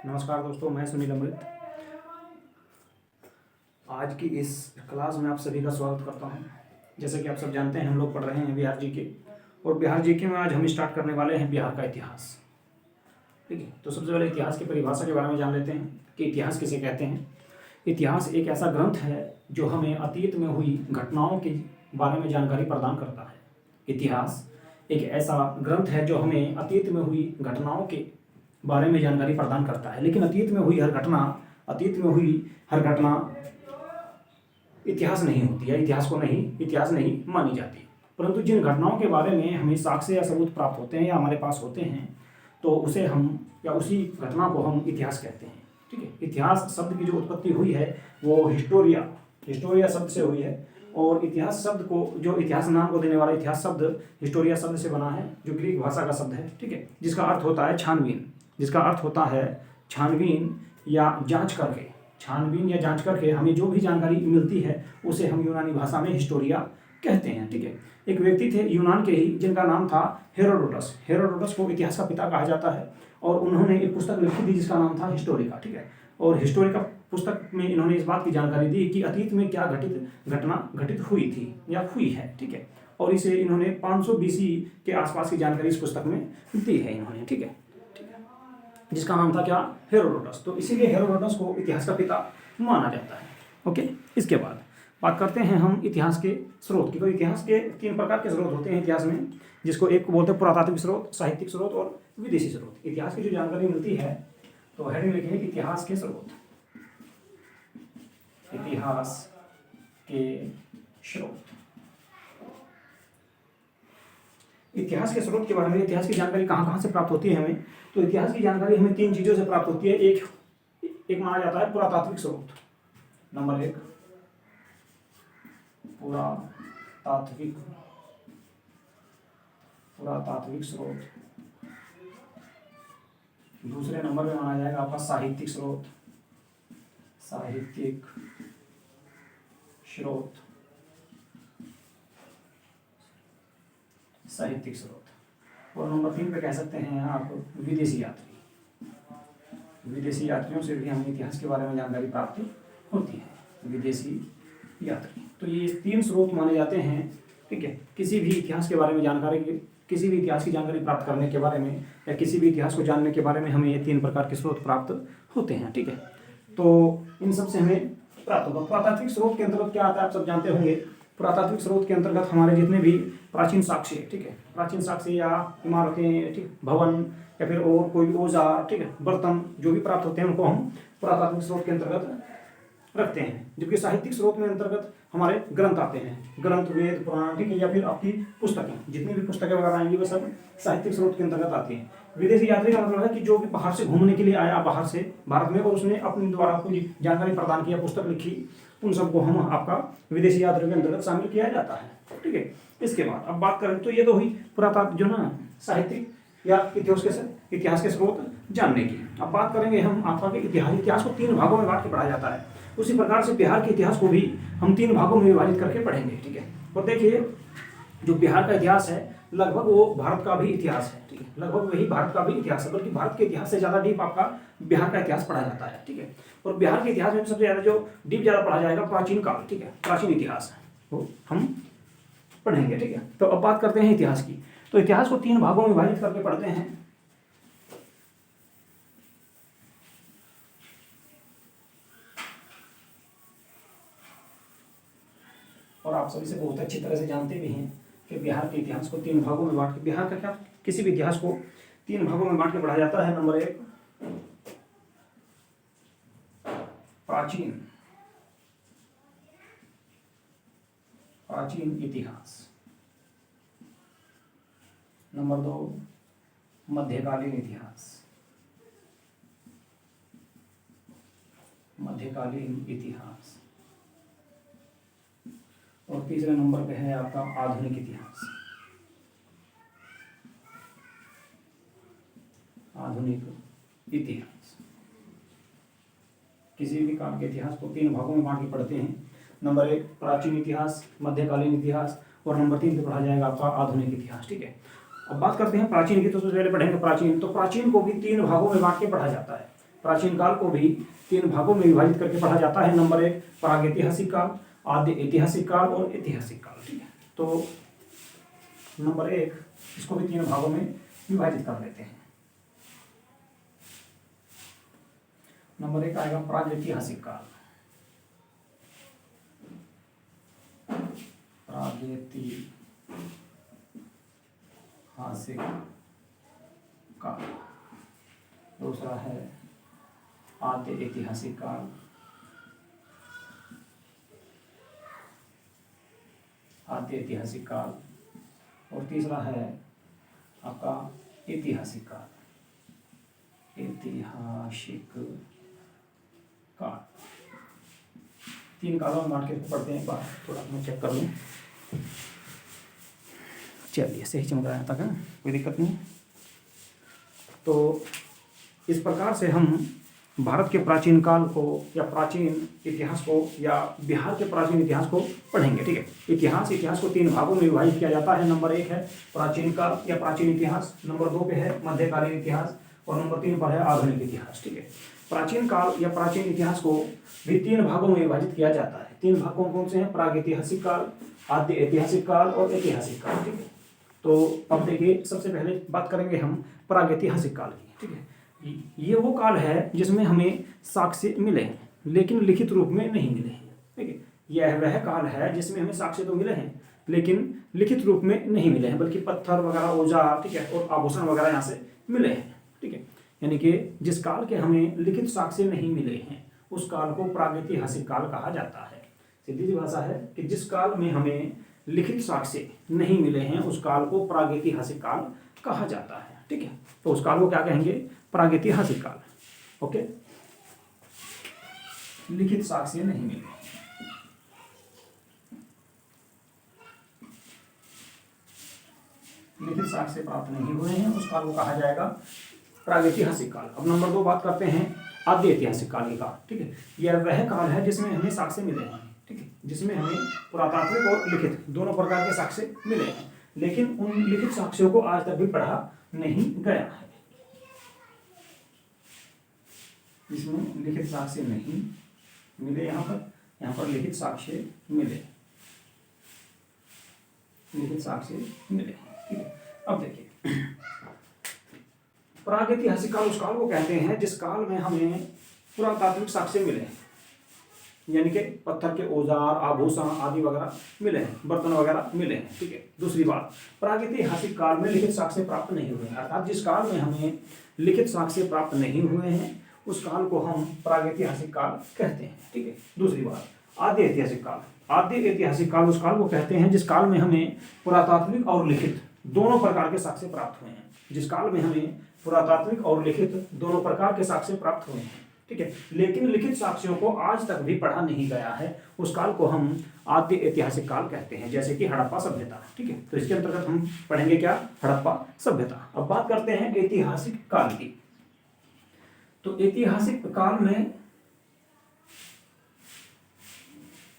नमस्कार दोस्तों, मैं सुनील अमृत। आज की इस क्लास में आप सभी का स्वागत करता हूं। जैसे कि आप सब जानते हैं, हम लोग पढ़ रहे हैं बिहार जीके, और बिहार जीके में आज हम स्टार्ट करने वाले हैं बिहार का इतिहास। ठीक है, तो सबसे पहले इतिहास की परिभाषा के बारे में जान लेते हैं कि इतिहास किसे कहते हैं। इतिहास एक ऐसा ग्रंथ है जो हमें अतीत में हुई घटनाओं के बारे में जानकारी प्रदान करता है। इतिहास एक ऐसा ग्रंथ है जो हमें अतीत में हुई घटनाओं के बारे में जानकारी प्रदान करता है। लेकिन अतीत में हुई हर घटना इतिहास नहीं होती है, इतिहास नहीं मानी जाती। परंतु जिन घटनाओं के बारे में हमें साक्ष्य या सबूत प्राप्त होते हैं या हमारे पास होते हैं, तो उसे हम या उसी घटना को हम इतिहास कहते हैं। ठीक है, इतिहास शब्द की जो उत्पत्ति हुई है वो हिस्टोरिया शब्द से हुई है। और इतिहास शब्द को, जो इतिहास नाम को देने वाला इतिहास शब्द हिस्टोरिया शब्द से बना है, जो ग्रीक भाषा का शब्द है। ठीक है, जिसका अर्थ होता है छानबीन या जांच करके हमें जो भी जानकारी मिलती है उसे हम यूनानी भाषा में हिस्टोरिया कहते हैं। ठीक है, एक व्यक्ति थे यूनान के ही, जिनका नाम था हेरोडोटस को इतिहास का पिता कहा जाता है। और उन्होंने एक पुस्तक लिखी थी जिसका नाम था हिस्टोरिका। ठीक है, और हिस्टोरिका पुस्तक में इन्होंने इस बात की जानकारी दी कि अतीत में क्या घटना घटित हुई थी या हुई है। ठीक है, और इसे इन्होंने 500 BC के आसपास की जानकारी इस पुस्तक में दी है इन्होंने। ठीक है, जिसका नाम था क्या? हेरोडोटस। तो इसीलिए हेरोडोटस को इतिहास का पिता माना जाता है। ओके, इसके बाद बात करते हैं हम इतिहास के स्रोत की। तो इतिहास के 3 प्रकार के स्रोत होते हैं इतिहास में, जिसको एक को बोलते हैं पुरातात्विक स्रोत, साहित्यिक स्रोत और विदेशी स्रोत। इतिहास की जो जानकारी मिलती है, तो हेडिंग लिखे इतिहास के स्रोत। इतिहास के स्रोत के बारे में, इतिहास की जानकारी कहाँ से प्राप्त होती है हमें, तो इतिहास की जानकारी हमें 3 चीज़ों से प्राप्त होती है। एक माना जाता है पुरातात्विक स्रोत। नंबर 1 पुरातात्विक स्रोत। दूसरे नंबर पे माना जाएगा आपका साहित्यिक स्रोत। और नंबर 3 पे कह सकते हैं आप विदेशी यात्रियों से भी हमें इतिहास के बारे में जानकारी प्राप्त होती है। विदेशी यात्री, तो ये 3 स्रोत माने जाते हैं। ठीक है, किसी भी इतिहास की जानकारी प्राप्त करने के बारे में या किसी भी इतिहास को जानने के बारे में हमें ये 3 प्रकार के स्रोत प्राप्त होते हैं। ठीक है, तो इन सब से हमें प्राप्त होगा। पुरातात्विक स्रोत के अंतर्गत क्या आता है आप सब जानते होंगे। पुरातात्विक स्रोत के अंतर्गत हमारे जितने भी प्राचीन साक्ष्य, ठीक है, प्राचीन साक्ष्य या इमारतें, ठीक, भवन या फिर और कोई औजार, ठीक है, बर्तन जो भी प्राप्त होते हैं उनको हम पुरातात्विक स्रोत के अंतर्गत रखते हैं। जबकि साहित्यिक स्रोत में अंतर्गत हमारे ग्रंथ आते हैं, ग्रंथ, वेद, पुराण, ठीक है, या फिर आपकी पुस्तकें, जितनी भी पुस्तकें वगैरह आएंगी वो सब साहित्यिक स्रोत के अंतर्गत आती हैं। विदेशी यात्री का मतलब है कि जो भी बाहर से घूमने के लिए आया बाहर से भारत में, और उसने अपने द्वारा कोई जानकारी प्रदान किया, पुस्तक लिखी, उन सबको हम आपका विदेशी यात्री के अंतर्गत शामिल किया जाता है। ठीक है, इसके बाद अब बात करें तो ये तो हुई पुरातात्विक जो ना साहित्यिक या इतिहास के स्रोत जानने की। अब बात करेंगे हम आपका इतिहास को 3 भागों में बांट के पढ़ा जाता है। उसी प्रकार से बिहार के इतिहास को भी हम 3 भागों में विभाजित करके पढ़ेंगे। ठीक है, और देखिए जो बिहार का इतिहास है लगभग वो भारत का भी इतिहास है। ठीक है, लगभग वही भारत का भी इतिहास है, बल्कि भारत के इतिहास से ज़्यादा डीप आपका बिहार का इतिहास पढ़ा जाता है। ठीक है, और बिहार के इतिहास में सबसे ज़्यादा जो डीप ज़्यादा पढ़ा जाएगा प्राचीन काल, ठीक है, प्राचीन इतिहास वो हम पढ़ेंगे। ठीक है, तो अब बात करते हैं इतिहास की। तो इतिहास को 3 भागों में विभाजित करके पढ़ते हैं। और आप सभी से बहुत अच्छी तरह से जानते भी हैं कि बिहार के इतिहास को 3 भागों में बांट के, बिहार का क्या, किसी भी इतिहास को 3 भागों में बांट के पढ़ा जाता है। नंबर 1 प्राचीन इतिहास। नंबर 2 मध्यकालीन इतिहास। और तीसरे नंबर पे है आपका आधुनिक इतिहास। किसी भी काल के इतिहास को 3 भागों में बांट के पढ़ते हैं। नंबर 1 प्राचीन इतिहास, मध्यकालीन इतिहास, और नंबर 3 पे पढ़ा जाएगा आपका आधुनिक इतिहास। ठीक है, अब बात करते हैं प्राचीन की। तो सबसे पहले पढ़ेंगे प्राचीन। तो प्राचीन को भी 3 भागों में बांट के पढ़ा जाता है। प्राचीन काल को भी 3 भागों में विभाजित करके पढ़ा जाता है। नंबर 1 प्रागैतिहासिक काल, आद्य ऐतिहासिक काल और ऐतिहासिक काल। ठीक है, तो नंबर 1 इसको भी 3 भागों में विभाजित कर लेते हैं। नंबर 1 आएगा प्रागैतिहासिक काल। प्रागैतिहासिक काल। दूसरा है आद्य ऐतिहासिक काल। आद्य ऐतिहासिक काल। और तीसरा है आपका ऐतिहासिक काल। ऐतिहासिक काल। 3 कालों में बांट के पढ़ते हैं। एक बार थोड़ा मैं चेक कर लूँ। चलिए, सही चमक रहा है तक, कोई दिक्कत नहीं। तो इस प्रकार से हम भारत के प्राचीन काल को या प्राचीन इतिहास को या बिहार के प्राचीन इतिहास को पढ़ेंगे। ठीक है, इतिहास को 3 भागों में विभाजित किया जाता है। नंबर 1 है प्राचीन काल या प्राचीन इतिहास, नंबर 2 पे है मध्यकालीन इतिहास और नंबर 3 पर है आधुनिक इतिहास। ठीक है, प्राचीन काल या प्राचीन इतिहास को भी 3 भागों में विभाजित किया जाता है। 3 भाग कौन कौन से हैं? प्रागैतिहासिक काल, आद्य ऐतिहासिक काल और ऐतिहासिक काल। ठीक है, तो अब देखिए, सबसे पहले बात करेंगे हम प्रागैतिहासिक काल की। ठीक है, ये वो काल है जिसमें हमें साक्ष्य मिले हैं लेकिन लिखित रूप में नहीं मिले हैं। ठीक है, यह वह काल है जिसमें हमें साक्ष्य तो मिले हैं लेकिन लिखित रूप में नहीं मिले हैं, बल्कि पत्थर वगैरह, औजार, ठीक है, और आभूषण वगैरह यहाँ से मिले हैं। ठीक है, यानी कि जिस काल के हमें लिखित साक्ष्य नहीं मिले हैं उस काल को प्रागैतिहासिक काल कहा जाता है। सीधी सी भाषा है कि जिस काल में हमें लिखित साक्ष्य नहीं मिले हैं उस काल को प्रागैतिहासिक काल कहा जाता है। ठीक है, तो उस काल को क्या कहेंगे? प्रागैतिहासिक काल। ओके, लिखित साक्ष्य नहीं मिले, लिखित साक्ष्य प्राप्त नहीं हुए हैं, उस काल को कहा जाएगा प्रागैतिहासिक काल। अब नंबर 2 बात करते हैं आद्य ऐतिहासिक काल का। ठीक है, यह वह काल है जिसमें हमें साक्ष्य मिले हैं। ठीक है, जिसमें हमें पुरातात्विक और लिखित दोनों प्रकार के साक्ष्य मिले हैं लेकिन उन लिखित साक्ष्यों को आज तक भी पढ़ा नहीं गया है। इसमें लिखित साक्ष्य नहीं मिले, यहाँ पर लिखित साक्ष्य मिले, लिखित साक्ष्य मिले। ठीक है, अब देखिए, प्रागैतिहासिक काल उस काल को कहते हैं जिस काल में हमें पुरातात्विक साक्ष्य मिले, यानी कि पत्थर के औजार, आभूषण आदि वगैरह मिले हैं, बर्तन वगैरह मिले हैं। ठीक है, दूसरी बात, प्रागैतिहासिक काल में लिखित साक्ष्य प्राप्त नहीं हुए हैं, अर्थात जिस काल में हमें लिखित साक्ष्य प्राप्त नहीं हुए हैं उस काल को हम प्रागैतिहासिक काल कहते हैं। ठीक है, दूसरी बात, आद्य ऐतिहासिक काल। आद्य ऐतिहासिक काल उस काल को कहते हैं जिस काल में हमें पुरातात्विक और लिखित दोनों प्रकार के साक्ष्य प्राप्त हुए हैं, जिस काल में हमें पुरातात्विक और लिखित दोनों प्रकार के साक्ष्य प्राप्त हुए हैं। ठीक है, लेकिन लिखित साक्ष्यों को आज तक भी पढ़ा नहीं गया है, उस काल को हम आद्य ऐतिहासिक काल कहते हैं, जैसे कि हड़प्पा सभ्यता। ठीक है, तो इसके अंतर्गत हम पढ़ेंगे क्या? हड़प्पा सभ्यता। अब बात करते हैं ऐतिहासिक काल की। तो ऐतिहासिक काल में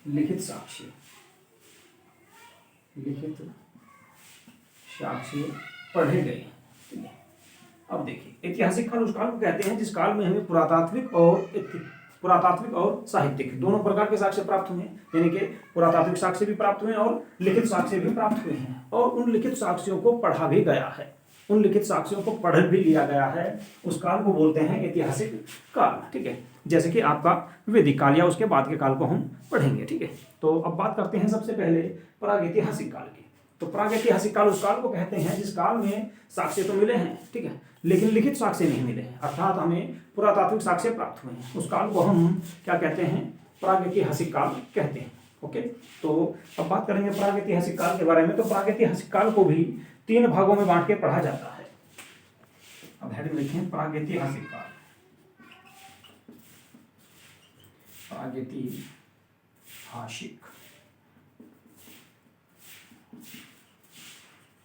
लिखित साक्ष्य पढ़े गए। अब देखिए, ऐतिहासिक काल उस काल को कहते हैं जिस काल में हमें पुरातात्विक और साहित्यिक दोनों प्रकार के साक्ष्य प्राप्त हुए हैं, यानी कि पुरातात्विक साक्ष्य भी प्राप्त हुए हैं और लिखित साक्ष्य भी प्राप्त हुए हैं, और उन लिखित साक्ष्यों को पढ़ा भी गया है, उन लिखित साक्ष्यों को पढ़ भी लिया गया है, उस काल को बोलते हैं ऐतिहासिक काल। ठीक है, जैसे कि आपका वैदिक काल या उसके बाद के काल को हम पढ़ेंगे। ठीक है, तो अब बात करते हैं सबसे पहले प्रागैतिहासिक काल की। तो प्रागैतिहासिक काल उस काल को कहते हैं जिस काल में साक्ष्य तो मिले हैं, ठीक है, लेकिन लिखित साक्ष्य नहीं मिले हैं, अर्थात हमें पुरातात्विक साक्ष्य प्राप्त हुए हैं, उस काल को हम क्या कहते हैं? प्रागैतिहासिक काल कहते हैं। ओके, तो अब बात करेंगे प्रागैतिहासिक काल के बारे में। तो प्रागैतिहासिक काल को भी 3 भागों में बांट के पढ़ा जाता है। अब हेडिंग लिखें, प्रागैतिहासिक काल।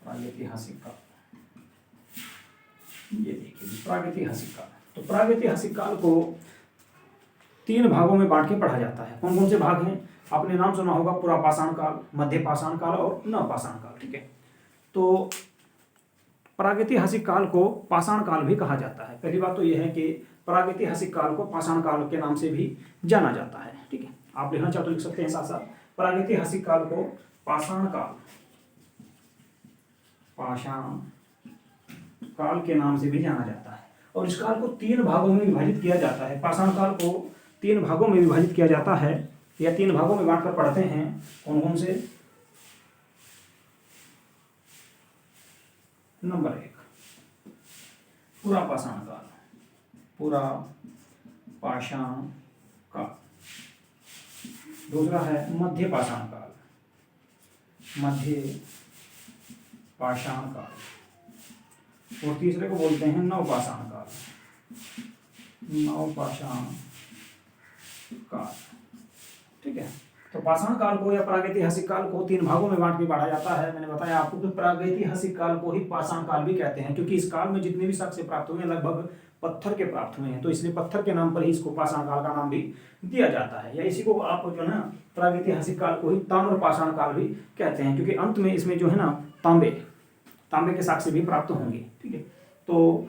प्रागैतिहासिक काल, ये देखिए प्रागैतिहासिक काल। तो प्रागैतिहासिक काल को 3 भागों में बांट के पढ़ा जाता है। कौन कौन से भाग हैं? आपने नाम सुना होगा, पुरापाषाण काल, मध्य पाषाण काल और नवपाषाण काल। ठीक है, तो प्रागैतिहासिक काल को पाषाण काल भी कहा जाता है। पहली बात तो यह है कि प्रागैतिहासिक काल को पाषाण काल के नाम से भी जाना जाता है। ठीक है, आप लिखना चाहो तो लिख सकते हैं साथ साथ, प्रागैतिहासिक काल को पाषाण काल के नाम से भी जाना जाता है। और इस काल को 3 भागों में विभाजित किया जाता है। पाषाण काल को 3 भागों में विभाजित किया जाता है, या 3 भागों में बांटकर पढ़ते हैं। कौन कौन से? नंबर 1 पुरा पाषाण काल, पुरा पाषाण काल। दूसरा है मध्य पाषाण काल, मध्य पाषाण काल। और तीसरे को बोलते हैं नवपाषाण काल, नवपाषाण काल। ठीक है, तो पाषाण काल को या प्रागैतिहासिक काल को 3 भागों में बांट के पढ़ा जाता है। मैंने बताया आपको कि प्रागैतिहासिक काल को ही पाषाण काल भी कहते हैं, क्योंकि इस काल में जितने भी साक्ष्य प्राप्त हुए हैं लगभग पत्थर के प्राप्त हुए हैं, तो इसलिए पत्थर के नाम पर ही इसको पाषाण काल का नाम भी दिया जाता है। या इसी को आप जो है ना प्रागैतिहासिक काल को ही ताम्र पाषाण काल भी कहते हैं, क्योंकि अंत में इसमें जो है ना तांबे के साक्ष्य भी प्राप्त होंगे। ठीक है, तो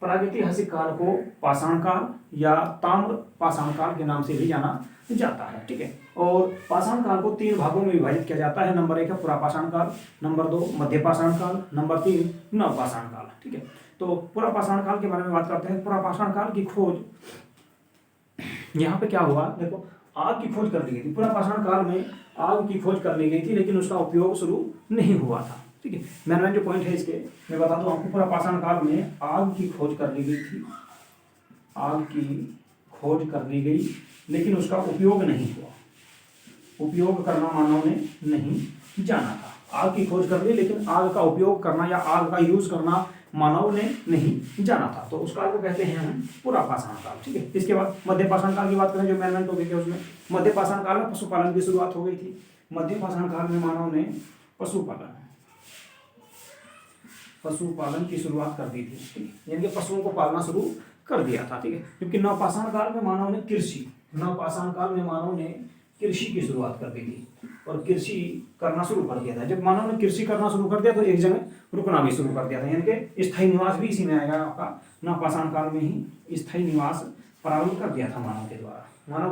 प्रागैतिहासिक काल को पाषाण काल या ताम्र पाषाण काल के नाम से भी जाना जाता है। ठीक है, और पाषाण काल को 3 भागों में विभाजित किया जाता है। नंबर 1 है पुरा पाषाण काल, नंबर 2 मध्य पाषाण काल, नंबर 3 नव पाषाण काल। ठीक है, तो पुरा पाषाण काल के बारे में बात करते हैं। पुरा पाषाण काल की खोज यहाँ पे क्या हुआ, देखो आग की खोज कर ली गई थी। पुरा पाषाण काल में आग की खोज कर ली गई थी, लेकिन उसका उपयोग शुरू नहीं हुआ था। ठीक है, मेन जो पॉइंट है इसके मैं बता दूं आपको, पुरा पाषाण काल में आग की खोज कर ली गई थी, आग की खोज कर ली गई, लेकिन उसका उपयोग नहीं हुआ। उपयोग करना मानव ने नहीं जाना था। आग की खोज कर ली, लेकिन आग का उपयोग करना या आग का यूज करना मानव ने नहीं जाना था, तो उस काल को कहते हैं हम पुरा पाषाण काल। ठीक है, इसके बाद मध्य पाषाण काल की बात करें, जो मेन टॉपिक है उसमें मध्य पाषाण काल में पशुपालन की शुरुआत हो गई थी। मध्य पाषाण काल में मानव ने पशुपालन की शुरुआत कर दी थी। ठीक है, यानी कि पशुओं को पालना शुरू कर दिया था। ठीक है, क्योंकि नवपाषाण काल में मानव ने कृषि की शुरुआत कर दी थी और कृषि करना शुरू कर दिया था। जब मानव ने कृषि करना शुरू कर दिया तो एक जगह रुकना भी शुरू कर दिया था, यानी कि स्थायी निवास भी इसी में आएगा आपका। नवपाषाण काल में ही स्थायी निवास प्रारंभ कर दिया था मानव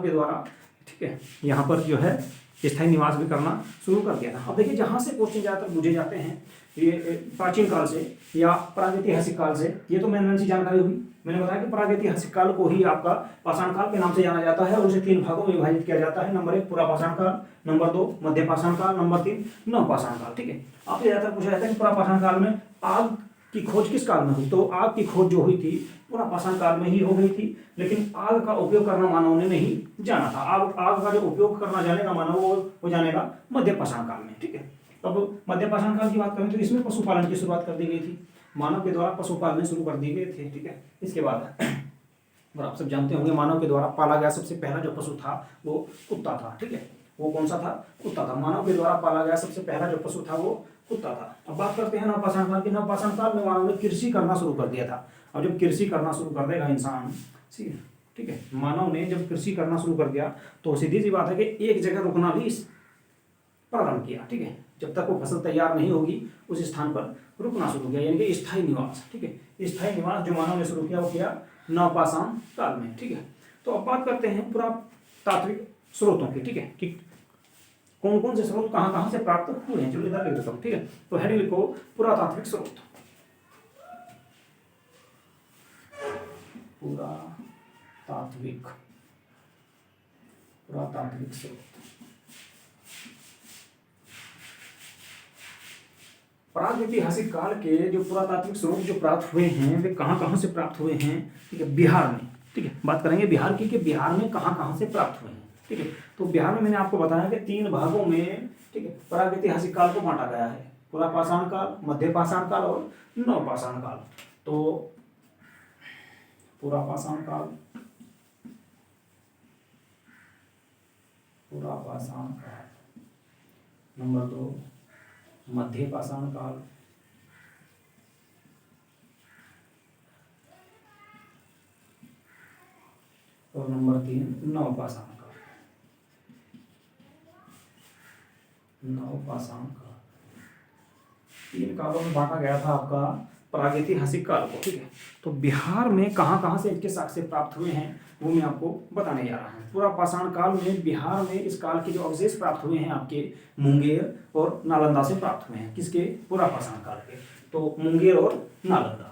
के द्वारा। ठीक है, यहाँ पर जो है स्थायी निवास भी करना शुरू कर दिया था। अब देखिए, जहाँ से क्वेश्चन ज़्यादातर पूछे जाते हैं ये प्राचीन काल से या प्रागैतिहासिक काल से, ये तो मैंने सी जानकारी होगी। मैंने बताया कि प्रागैतिहासिक काल को ही आपका पाषाण काल के नाम से जाना जाता है और उसे 3 भागों में विभाजित किया जाता है। नंबर 1 पुरा पाषाण काल, नंबर 2 मध्य पाषाण काल, नंबर 3 नव पाषाण काल। ठीक है, आपसे ज्यादातर पूछा जाता है कि पुरा पाषाण काल में आग की खोज किस काल में हुई, तो आग की खोज जो हुई थी पुरा पाषाण काल में ही हो गई थी, लेकिन आग का उपयोग करना मानव ने नहीं जाना था। आग का जो उपयोग करना जानेगा मानव वो हो जानेगा मध्य पाषाण काल में। ठीक है, अब मध्य पाषाण काल की बात करें तो इसमें पशुपालन की शुरुआत कर दी गई थी, मानव के द्वारा पशु पालने शुरू कर दिए गए थे। ठीक है, इसके बाद और आप सब जानते होंगे मानव के द्वारा पाला गया सबसे पहला जो पशु था वो कुत्ता था। ठीक है, वो कौन सा था? कुत्ता था। मानव के द्वारा पाला गया सबसे पहला जो पशु था वो कुत्ता था। अब बात करते हैं नवपाषाण काल की। नवपाषाण काल में मानव ने कृषि करना शुरू कर दिया था। अब जब कृषि करना शुरू कर देगा इंसान, ठीक है, मानव ने जब कृषि करना शुरू कर दिया तो सीधी सी बात है कि एक जगह रुकना भी प्रारंभ किया। ठीक है, जब तक वो फसल तैयार नहीं होगी उस स्थान पर रुकना शुरू किया, यानी कि स्थायी निवास। ठीक है, स्थायी निवास जो मानव ने शुरू किया वो किया नवपाषाण काल में। ठीक है, तो अब बात करते हैं पुरातात्विक स्रोतों की। ठीक है, कि कौन कौन से स्रोत कहाँ कहाँ से प्राप्त हुए हैं, चलिए इधर लिख देता हूँ। ठीक है, तो हेडिंग लिखो पुरातात्विक स्रोत। पुरातात्विक स्रोत। प्रागैतिहासिक काल के जो पुरातात्विक स्रोत जो प्राप्त हुए हैं वे कहाँ कहाँ से प्राप्त हुए हैं? ठीक है, बिहार में। ठीक है, बात करेंगे बिहार की कि बिहार में कहाँ कहाँ से प्राप्त हुए हैं। ठीक है, तो बिहार में मैंने आपको बताया कि 3 भागों में, ठीक है, प्रागैतिहासिक काल को बांटा गया है। पुरा पाषाण काल, मध्य पाषाण काल और नव पाषाण काल। तो पुरा पाषाण काल, पुरा पाषाण काल, नंबर 2 मध्य पाषाण काल, और नंबर 3 नव पाषाण काल। नव पाषाण काल। 3 कालों में बांटा गया था आपका प्रागैतिहासिक काल को, ठीक है। तो बिहार में कहाँ कहाँ से इनके साक्ष्य प्राप्त हुए हैं वो मैं आपको बताने जा रहा हूँ। पूरा पाषाण काल में बिहार में इस काल के जो अवशेष प्राप्त हुए हैं आपके मुंगेर और नालंदा से प्राप्त हुए हैं। किसके? पूरा पाषाण काल के। तो मुंगेर और नालंदा,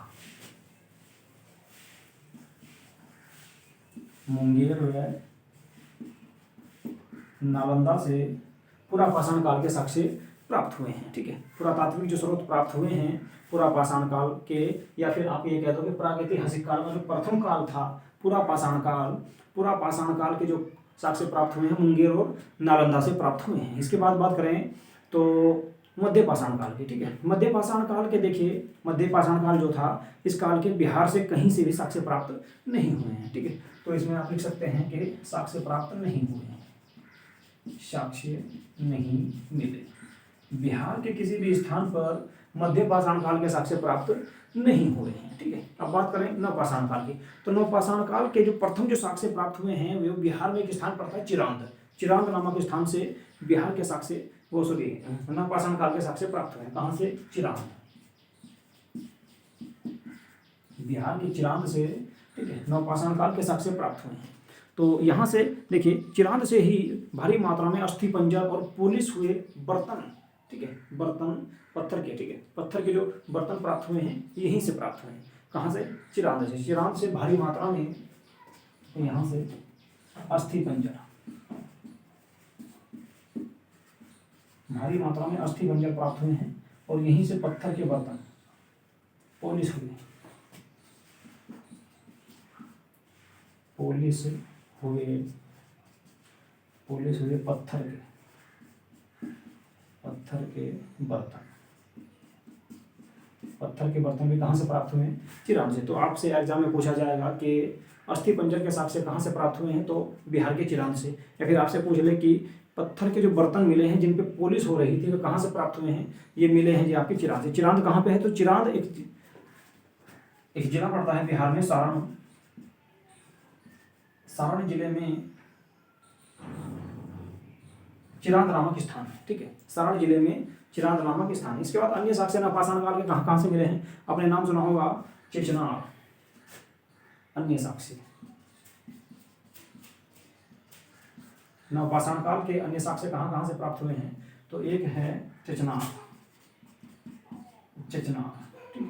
मुंगेर व नालंदा से पूरा पाषाण काल के साक्ष्य प्राप्त हुए हैं, ठीक है। पुरातात्विक जो स्रोत प्राप्त हुए हैं पूरा पाषाण काल के, या फिर आप ये कह दो कि प्रागैतिहासिक काल में जो प्रथम काल था पूरा पाषाण काल के जो साक्ष्य प्राप्त हुए हैं मुंगेर और नालंदा से प्राप्त हुए हैं। इसके बाद बात करें तो मध्य पाषाण काल की, ठीक है। मध्य पाषाण काल के देखिए, मध्य पाषाण काल जो था इस काल के बिहार से कहीं से भी साक्ष्य प्राप्त नहीं हुए हैं, ठीक है। तो इसमें आप लिख सकते हैं कि साक्ष्य प्राप्त नहीं हुए हैं, साक्ष्य नहीं मिले। बिहार के किसी भी स्थान पर मध्य पाषाण काल के साक्ष्य प्राप्त नहीं हुए हैं, ठीक है। अब बात करें नवपाषाण काल की, तो नवपाषाण काल के जो प्रथम जो साक्ष्य प्राप्त हुए हैं वो बिहार में एक स्थान पड़ता है चिरांद। चिरांद नामक स्थान से बिहार के साक्ष्य नवपाषाण काल के साक्ष्य प्राप्त हुए हैं। कहाँ से? चिरांद, बिहार के चिरांद से, ठीक है, नवपाषाण काल के साक्ष्य प्राप्त हुए हैं। तो यहाँ से देखिए चिरांद से ही भारी मात्रा में अस्थि पंजर और पोलिश हुए बर्तन, ठीक है, बर्तन पत्थर के, ठीक है, पत्थर के जो बर्तन प्राप्त हुए हैं यहीं से प्राप्त हुए हैं। कहाँ से? चिरांद से। चिरांद से भारी मात्रा में, तो यहाँ से अस्थि पंजर, भारी मात्रा में अस्थि पंजर प्राप्त हुए हैं और यहीं से पत्थर के बर्तन पोलिश हुए, पोलिश हुए पत्थर के बर्तन, पत्थर के बर्तन भी कहाँ से प्राप्त हुए हैं? चिरांद से। तो आपसे एग्जाम में पूछा जाएगा कि अस्थि पंजर के साक्ष्य कहाँ से प्राप्त हुए हैं, तो बिहार के चिरांद से। या फिर आपसे पूछ ले कि पत्थर के जो बर्तन मिले हैं जिन पे पॉलिश हो रही थी वो कहाँ से प्राप्त हुए हैं, ये मिले हैं जी आपके चिरांद से। चिरांद कहाँ पे है? तो चिरांद एक जिला पड़ता है बिहार में, सारण जिले में चिरांद नामक स्थान है, ठीक है, सारण जिले में चिरांद नामक स्थान है। इसके बाद अन्य साक्ष्य नवपाषाण काल के कहाँ कहाँ से मिले हैं? आपने नाम सुना होगा चेचनार, अन्य साक्ष्य नवपाषाण काल के अन्य साक्ष्य कहाँ कहाँ से प्राप्त हुए हैं? तो एक है चेचनार, ठीक है।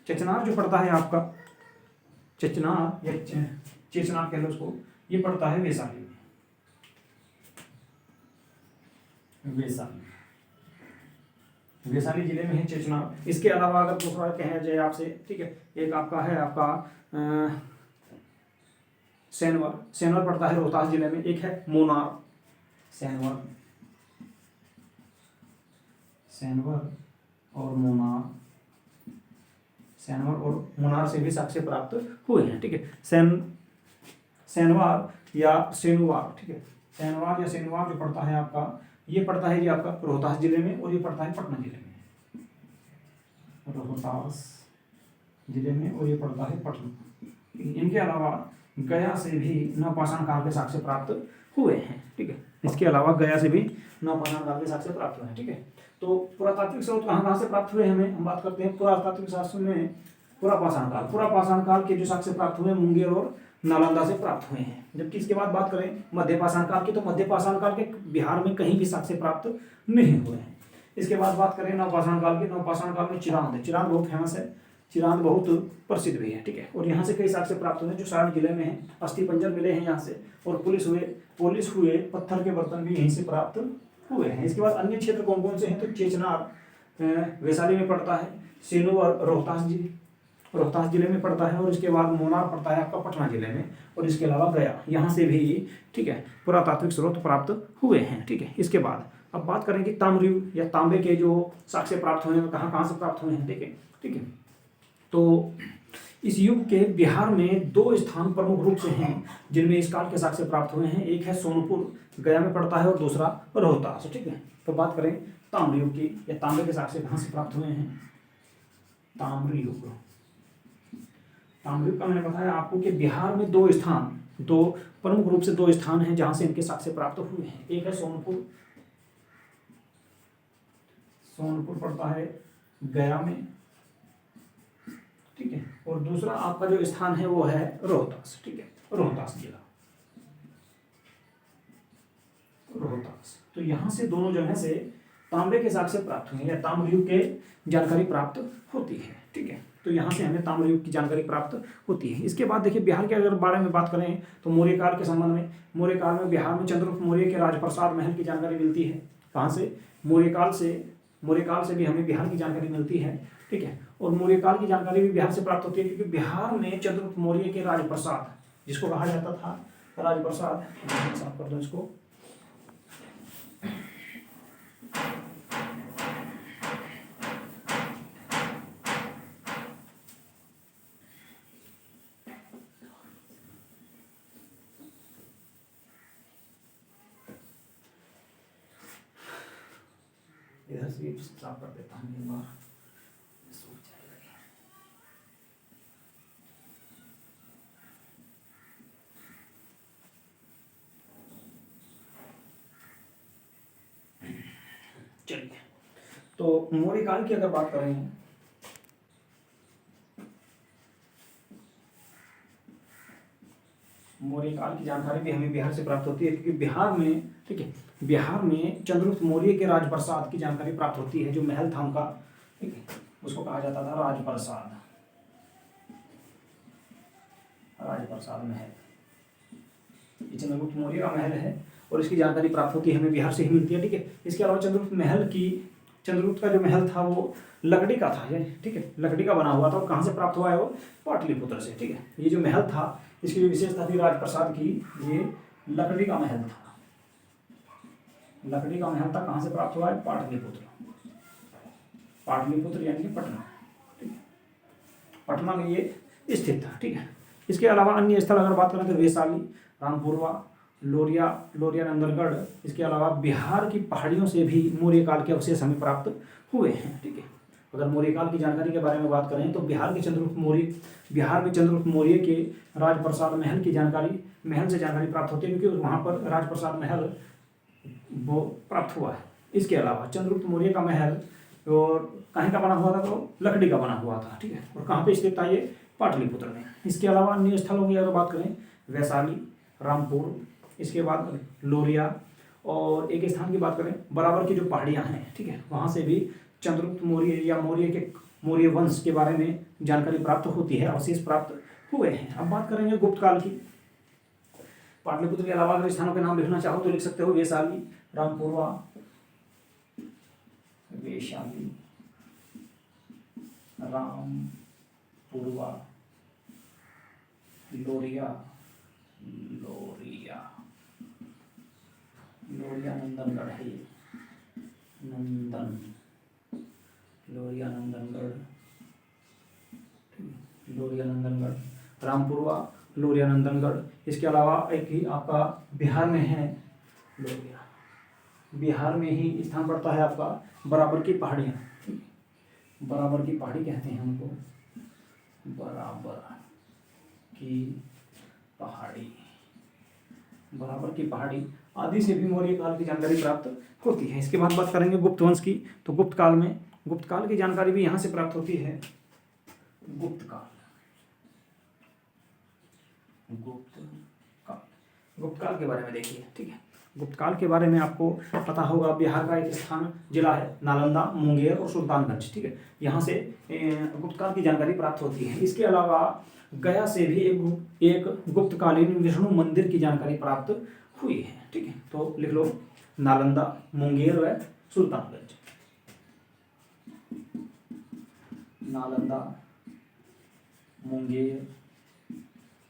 चेचनार जो पड़ता है आपका, चेचनार या चेचनार कह लो उसको, ये पड़ता है वैशाली में, वैशाली जिले में है चेचनार। इसके अलावा अगर दूसरा कहें जाए आपसे, ठीक है, एक आपका है सेनवर पड़ता है रोहतास जिले में। एक है मोनार, सेनवर और मोनार से भी साक्ष्य प्राप्त हुए हैं, ठीक है। सेनवार या सेनुवार, ठीक है, सेनवार या सेनुवार जो पड़ता है आपका, ये पड़ता है जी आपका रोहतास जिले में और ये पड़ता है पटना जिले में, रोहतास जिले में, और ये पड़ता है पटना। इनके अलावा गया से भी नवपाषाण काल के साक्ष्य प्राप्त हुए हैं, ठीक है। इसके अलावा गया से भी नवपाषाण काल के साक्ष्य प्राप्त हुए हैं, ठीक है। तो पुरातात्विक स्रोत कहाँ कहाँ से प्राप्त हुए हमें हम बात करते हैं पुरातात्विक शास्त्र में। पूरा पाषाण काल के जो साक्ष्य प्राप्त हुए मुंगेर और नालंदा से प्राप्त हुए हैं। जबकि इसके बाद बात करें मध्य पाषाण काल की, तो मध्य पाषाण काल के बिहार में कहीं भी साक्ष्य प्राप्त नहीं हुए हैं। इसके बाद बात करें नवपाषाण काल की, नवपाषाण काल में चिरांद बहुत फेमस है, चिरांद बहुत प्रसिद्ध भी है, ठीक है। और यहाँ से कई साक्ष्य प्राप्त हुए जो सारण जिले में है, अस्थि पंजर मिले हैं यहाँ से, और पोलिश हुए पत्थर के बर्तन भी यहीं से प्राप्त हुए हैं। इसके बाद अन्य क्षेत्र कौन कौन से हैं? तो चेचनार वैशाली में पड़ता है, सेनुवर रोहतास जिले में पड़ता है, और इसके बाद मोनार पड़ता है आपका पटना जिले में, और इसके अलावा गया, यहाँ से भी, ठीक है, पुरातात्विक स्रोत प्राप्त हुए हैं, ठीक है। इसके बाद अब बात करें कि ताम्रयुग या तांबे के जो साक्ष्य प्राप्त हुए हैं कहाँ कहाँ से प्राप्त हुए हैं, ठीक है। तो इस युग के बिहार में 2 स्थान प्रमुख रूप से हैं जिनमें इस काल के साक्ष्य प्राप्त हुए हैं। एक है सोनपुर, गया में पड़ता है, और दूसरा रोहतास, ठीक है। तो बात करें ताम्रयुग की या तांबे के साक्ष्य कहाँ से प्राप्त हुए हैं? ताम्रयुग का मैंने बताया आपको कि बिहार में 2 प्रमुख रूप से 2 स्थान हैं जहां से इनके साक्ष्य प्राप्त हुए हैं। एक है सोनपुर पड़ता है गया में, ठीक है। और दूसरा आपका जो स्थान है वो है रोहतास, ठीक है, रोहतास जिला, रोहतास। तो यहां से दोनों जगह से तांबे के साक्ष्य प्राप्त हुए या ताम्रयुग के जानकारी प्राप्त होती है, ठीक है। तो यहाँ से हमें ताम्रयुग की जानकारी प्राप्त होती है। इसके बाद देखिए बिहार के अगर बारे में बात करें तो मौर्य काल के संबंध में, मौर्य काल में बिहार में चंद्रगुप्त मौर्य के राजप्रसाद महल की जानकारी मिलती है। कहाँ से? मौर्य काल से भी हमें बिहार की जानकारी मिलती है, ठीक है। और मौर्य काल की जानकारी भी बिहार से प्राप्त होती है क्योंकि बिहार में चंद्रगुप्त मौर्य के राजप्रसाद, जिसको कहा जाता था राजप्रसाद, साफ कर दो इसको, इधर से साफ कर देता हूँ एक बार, सूख जाएगा। चलिए, तो मौर्य काल की अगर बात करें, मौर्य काल की जानकारी भी हमें बिहार से प्राप्त होती है क्योंकि बिहार में, ठीक है, बिहार में चंद्रगुप्त मौर्य के राजप्रसाद की जानकारी प्राप्त होती है। जो महल था उनका, ठीक है, उसको कहा जाता था राजप्रसाद, राजप्रसाद महल। ये चंद्रगुप्त मौर्य का महल है और इसकी जानकारी प्राप्त होती है हमें बिहार से ही मिलती है, ठीक है। इसके अलावा चंद्रगुप्त का जो महल था वो लकड़ी का था, ठीक है, लकड़ी का बना हुआ था। और कहाँ से प्राप्त हुआ है वो? पाटलिपुत्र से, ठीक है। ये जो महल था इसकी जो विशेषता थी राजप्रसाद की, ये लकड़ी का महल था, लकड़ी का महल था। कहाँ से प्राप्त हुआ है? पाटलिपुत्र, पाटलिपुत्र यानी कि पटना, ठीक है, पटना में ये स्थित था, ठीक है। इसके अलावा अन्य स्थल अगर बात करें तो वैशाली, रामपुरवा, लोरिया, नंदनगढ़, इसके अलावा बिहार की पहाड़ियों से भी मौर्य काल के अवशेष हमें प्राप्त हुए हैं, ठीक है। अगर मौर्य काल की जानकारी के बारे में बात करें तो बिहार में चंद्रगुप्त मौर्य के राजप्रसाद महल की जानकारी, महल से जानकारी प्राप्त होती है क्योंकि वहाँ पर राजप्रसाद महल वो प्राप्त हुआ है। इसके अलावा चंद्रगुप्त मौर्य का महल और कहीं का बना हुआ था? तो लकड़ी का बना हुआ था, ठीक है। और कहाँ पे स्थित था? ये पाटलिपुत्र में। इसके अलावा अन्य स्थलों की अगर बात करें, वैशाली, रामपुर, इसके बाद लोरिया, और एक स्थान की बात करें बराबर की जो पहाड़ियाँ हैं, ठीक है, वहाँ से भी चंद्रगुप्त मौर्य या मौर्य वंश के बारे में जानकारी प्राप्त होती है, अवशेष प्राप्त हुए हैं। अब बात करेंगे गुप्त काल की। पाटलिपुत्र के अलावा अगर स्थानों के नाम लिखना चाहो तो लिख सकते हो वैशाली, रामपुरवा, वैशाली, रामपुरवा, लोरिया, नंदनगढ़ है ये, लोरिया नंदनगढ़, रामपुरवा, लोरिया नंदनगढ़। इसके अलावा एक ही आपका बिहार में है लोरिया, बिहार में ही स्थान पड़ता है आपका बराबर की पहाड़ियाँ, बराबर की पहाड़ी कहते हैं उनको, बराबर की पहाड़ी आदि से भी मौर्य काल की जानकारी प्राप्त होती है। इसके बाद बात करेंगे गुप्त वंश की। तो गुप्त काल की जानकारी भी यहाँ से प्राप्त होती है। गुप्त काल के बारे में देखिए, ठीक है। गुप्त काल के बारे में आपको पता होगा, बिहार का एक स्थान जिला है नालंदा, मुंगेर और सुल्तानगंज, ठीक है। यहाँ से गुप्त काल की जानकारी प्राप्त होती है। इसके अलावा गया से भी एक गुप्तकालीन विष्णु मंदिर की जानकारी प्राप्त हुई है, ठीक है। तो लिख लो नालंदा, मुंगेर व सुल्तानगंज, नालंदा, मुंगेर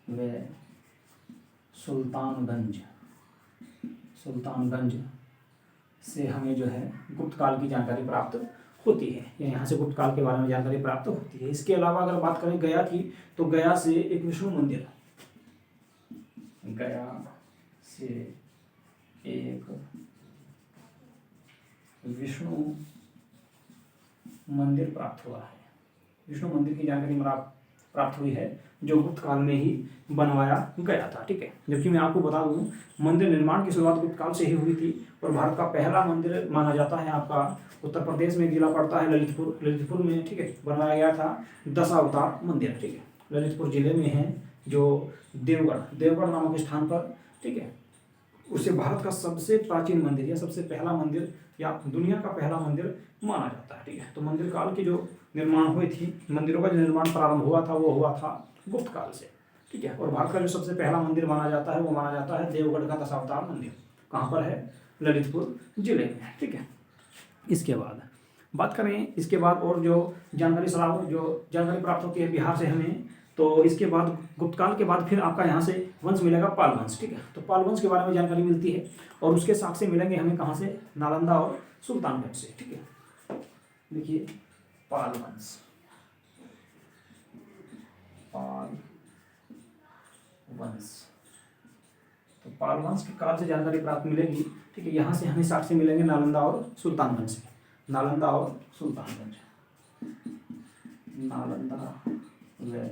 व सुल्तानगंज से हमें जो है गुप्त काल की जानकारी प्राप्त होती है, या यहाँ से गुप्त काल के बारे में जानकारी प्राप्त होती है। इसके अलावा अगर बात करें गया की, तो गया से एक विष्णु मंदिर, गया से एक विष्णु मंदिर प्राप्त हुआ है, विष्णु मंदिर की जानकारी प्राप्त हुई है जो गुप्त काल में ही बनवाया गया था, ठीक है। जबकि मैं आपको बता दूं मंदिर निर्माण की शुरुआत गुप्त काल से ही हुई थी और भारत का पहला मंदिर माना जाता है आपका उत्तर प्रदेश में जिला पड़ता है ललितपुर। ललितपुर में, ठीक है, बनवाया गया था दशावतार मंदिर, ठीक है, ललितपुर जिले में है जो देवगढ़ नामक स्थान पर, ठीक है, उसे भारत का सबसे प्राचीन मंदिर या सबसे पहला मंदिर या दुनिया का पहला मंदिर माना जाता है, ठीक है। तो मंदिर काल की जो निर्माण हुई थी, मंदिरों का जो निर्माण प्रारंभ हुआ था वो हुआ था गुप्त काल से, ठीक है। और भारत का जो सबसे पहला मंदिर माना जाता है वो माना जाता है देवगढ़ का दशावतार मंदिर। कहाँ पर है? ललितपुर जिले में, ठीक है। इसके बाद बात करें, इसके बाद और जो जानकारी प्राप्त होती है बिहार से हमें, तो इसके बाद गुप्त काल के बाद फिर आपका यहाँ से वंश मिलेगा पाल वंश, ठीक है। तो पाल वंश के बारे में जानकारी मिलती है और उसके साक्ष्य मिलेंगे हमें कहाँ से? नालंदा और सुल्तानगंज से, ठीक है। देखिए पाल वंश, पाल वंश, तो पाल वंश के काल से जानकारी प्राप्त मिलेगी, ठीक है। यहाँ से हमें साक्ष्य मिलेंगे नालंदा और सुल्तानगंज से, नालंदा और सुल्तानगंज, नालंदा व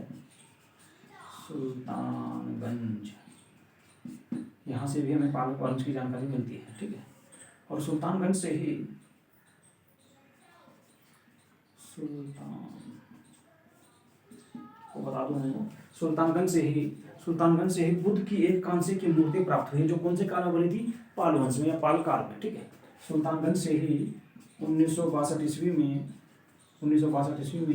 सुल्तानगंज, यहाँ से भी हमें पाल वंश की जानकारी मिलती है, ठीक है। और सुल्तानगंज से ही को बता दूं, सुल्तानगंज से ही बुद्ध की एक कांसे की मूर्ति प्राप्त हुई, जो कौन से काल में बनी थी? पाल वंश में या पाल काल में, ठीक है। सुल्तानगंज से ही 1962 ईस्वी में 1962 ईस्वी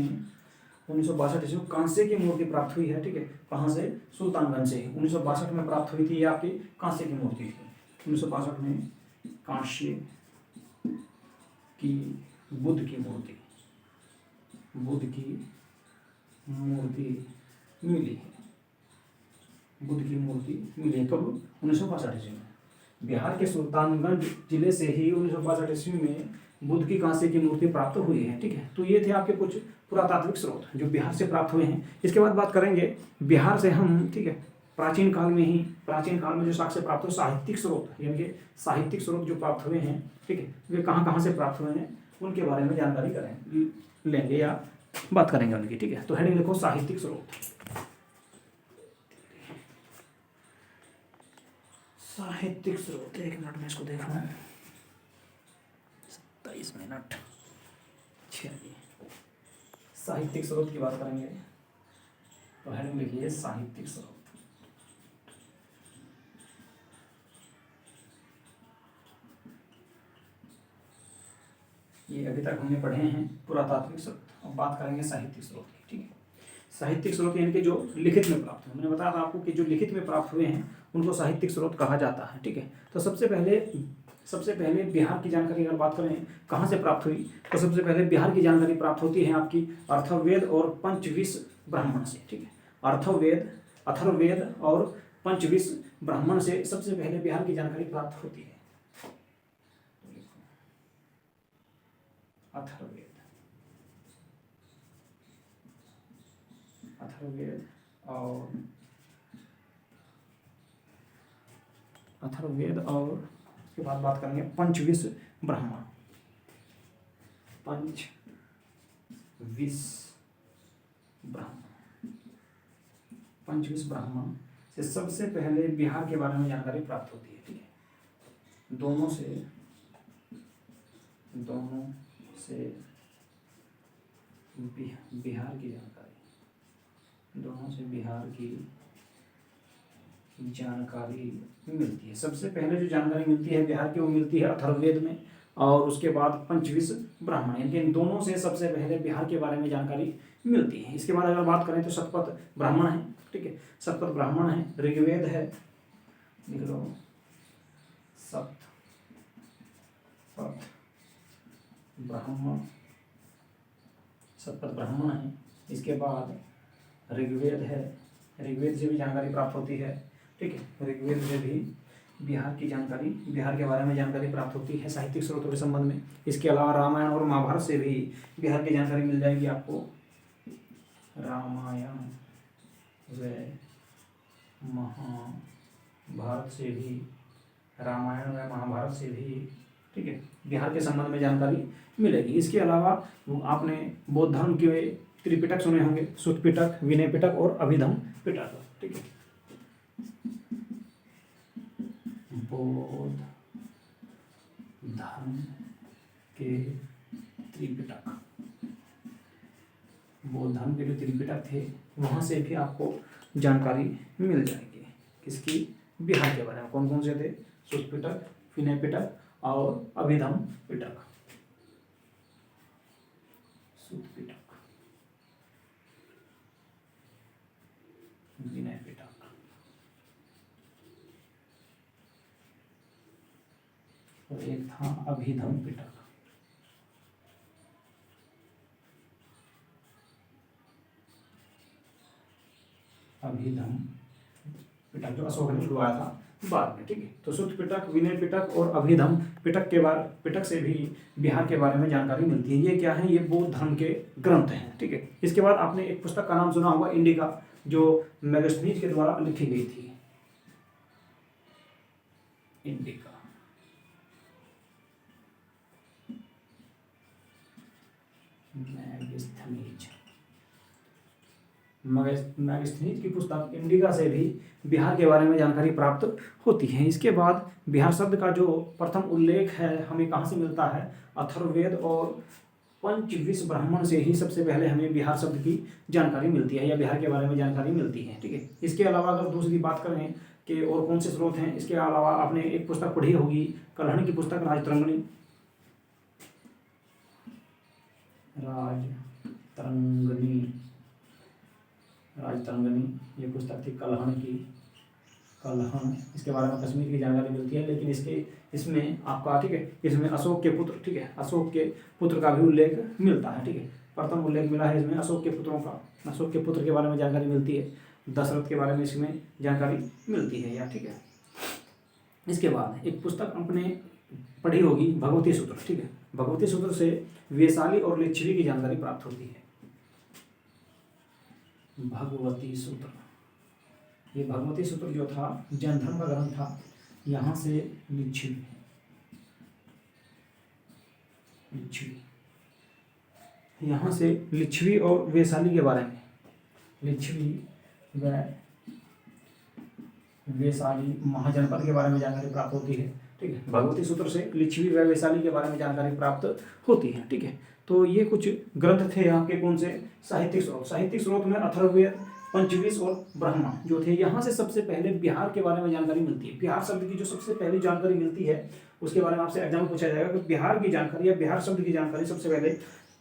कांसे की मूर्ति प्राप्त हुई है, ठीक है। कहाँ से? सुल्तानगंज से। 1962 में प्राप्त हुई थी, ये आपकी कांसे की मूर्ति थी। 1962 में कांसे की बुद्ध की मूर्ति मिली है, बुद्ध की मूर्ति मिली है। कब? 1962 ईस्वी में। बिहार के सुल्तानगंज जिले से ही 1962 ईस्वी में बुद्ध की कांसे की मूर्ति प्राप्त हुई है, ठीक है। तो ये थे आपके कुछ पुरातात्विक स्रोत जो बिहार से प्राप्त हुए हैं। इसके बाद बात करेंगे बिहार से हम, ठीक है, प्राचीन काल में जो साक्ष्य प्राप्त हुए, साहित्यिक स्रोत, यानी कि साहित्यिक स्रोत जो प्राप्त हुए हैं, ठीक है, वे कहाँ कहाँ से प्राप्त हुए हैं उनके बारे में जानकारी लेंगे या बात करेंगे उनकी, ठीक है। तो हेडिंग लिखो साहित्यिक स्रोत। साहित्यिक स्रोत, एक मिनट में इसको देख रहा हूँ, 27 मिनट। चलिए साहित्यिक स्रोत की बात करेंगे, तो हेडिंग लिखिए साहित्यिक स्रोत। ये अभी तक हमने पढ़े हैं पुरातात्विक स्रोत, अब बात करेंगे साहित्यिक स्रोत की, ठीक है। साहित्यिक स्रोत यानी कि जो लिखित में प्राप्त हुए, मैंने बताया था आपको कि जो लिखित में प्राप्त हुए हैं उनको साहित्यिक स्रोत कहा जाता है, ठीक है। तो सबसे पहले बिहार की जानकारी अगर बात करें कहाँ से प्राप्त हुई, तो सबसे पहले बिहार की जानकारी प्राप्त होती है आपकी अथर्ववेद और पंचविश ब्राह्मण से, ठीक है। अथर्ववेद और पंचविश ब्राह्मण से सबसे पहले बिहार की जानकारी प्राप्त होती है। अथर्ववेद और उसके बाद बात करेंगे पंचविश ब्राह्मण। पंचविश ब्राह्मण से सबसे पहले बिहार के बारे में जानकारी प्राप्त होती है, ठीक है। दोनों से बिहार की जानकारी मिलती है। सबसे पहले जो जानकारी मिलती है बिहार की वो मिलती है अथर्ववेद में, और उसके बाद पंचविश ब्राह्मण, यानी इन दोनों से सबसे पहले बिहार के बारे में जानकारी मिलती है। इसके बाद अगर बात करें तो शतपथ ब्राह्मण है, ठीक है, शतपथ ब्राह्मण है, ऋग्वेद है, लिख लो शतपथ ब्राह्मण है। इसके बाद ऋग्वेद है, ऋग्वेद से भी जानकारी प्राप्त होती है, ठीक है। ऋग्वेद से भी बिहार के बारे में जानकारी प्राप्त होती है साहित्यिक स्रोतों के संबंध में। इसके अलावा रामायण और महाभारत से भी बिहार की जानकारी मिल जाएगी आपको। रामायण व महाभारत से भी, ठीक है, बिहार के संबंध में जानकारी मिलेगी। इसके अलावा आपने बौद्ध धर्म के त्रिपिटक सुने होंगे, सुत्त पिटक, विनय पिटक और अभिधम पिटक, ठीक है। बौद्ध धर्म के त्रिपिटक, बौद्ध धर्म के जो त्रिपिटक थे वहाँ से भी आपको जानकारी मिल जाएगी। किसकी? बिहार के बारे में। कौन कौन से थे? सुत्त पिटक, विनय पिटक और अभिधम पिटक। सुत्त पिटक, विनय पिटक और एक था अभिधम पिटक। अभिधम पिटक जो अशोक ने छुड़वाया था बाद में, ठीक है। तो सुत्त पिटक, विनय पिटक और अभिधम पिटक के बारे, पिटक से भी बिहार के बारे में जानकारी मिलती है। ये क्या है? ये बौद्ध धर्म के ग्रंथ हैं, ठीक है। इसके बाद आपने एक पुस्तक का नाम सुना होगा, इंडिका, जो मेगास्थनीज के द्वारा लिखी गई थी। इंडिका, मेगास्थनीज की पुस्तक इंडिका से भी बिहार के बारे में जानकारी प्राप्त होती है। इसके बाद बिहार शब्द का जो प्रथम उल्लेख है हमें कहाँ से मिलता है? अथर्ववेद और पंचविंश ब्राह्मण से ही सबसे पहले हमें बिहार शब्द की जानकारी मिलती है या बिहार के बारे में जानकारी मिलती है, ठीक है। इसके अलावा अगर दूसरी बात करें कि और कौन से स्रोत हैं, इसके अलावा आपने एक पुस्तक पढ़ी होगी, कल्हण की पुस्तक राजतरंगिणी। राजतरंगिणी ये पुस्तक थी कल्हण की। कल्हण, इसके बारे में कश्मीर की जानकारी मिलती है, लेकिन इसमें आपका, ठीक है, इसमें अशोक के पुत्र, ठीक है, अशोक के पुत्र का भी उल्लेख मिलता है, ठीक है। प्रथम उल्लेख मिला है इसमें अशोक के पुत्रों का, अशोक के पुत्र के बारे में जानकारी मिलती है। दशरथ के बारे में इसमें जानकारी मिलती है या, ठीक है। इसके बाद एक पुस्तक आपने पढ़ी होगी, भगवती सूत्र, ठीक है। भगवती सूत्र से वैशाली और लिच्छवी की जानकारी प्राप्त होती है। भगवती सूत्र, ये भगवती सूत्र जो था जैन धर्म का ग्रंथ था। यहाँ से लिच्छवी, यहाँ से लिच्छवी और वैशाली के बारे में, लिच्छवी व वैशाली महाजनपद के बारे में जानकारी प्राप्त होती है, ठीक है। भगवती सूत्र से लिच्छवी व वैशाली के बारे में जानकारी प्राप्त होती है, ठीक है। तो ये कुछ ग्रंथ थे आपके, कौन से? साहित्यिक स्रोत। साहित्यिक स्रोत में अथर्ववेद, पंचविंश और ब्राह्मण जो थे, यहाँ से सबसे पहले बिहार के बारे में जानकारी मिलती है। बिहार शब्द की जो सबसे पहली जानकारी मिलती है उसके बारे में आपसे एग्जाम में पूछा जाएगा कि बिहार की जानकारी या बिहार शब्द की जानकारी सबसे पहले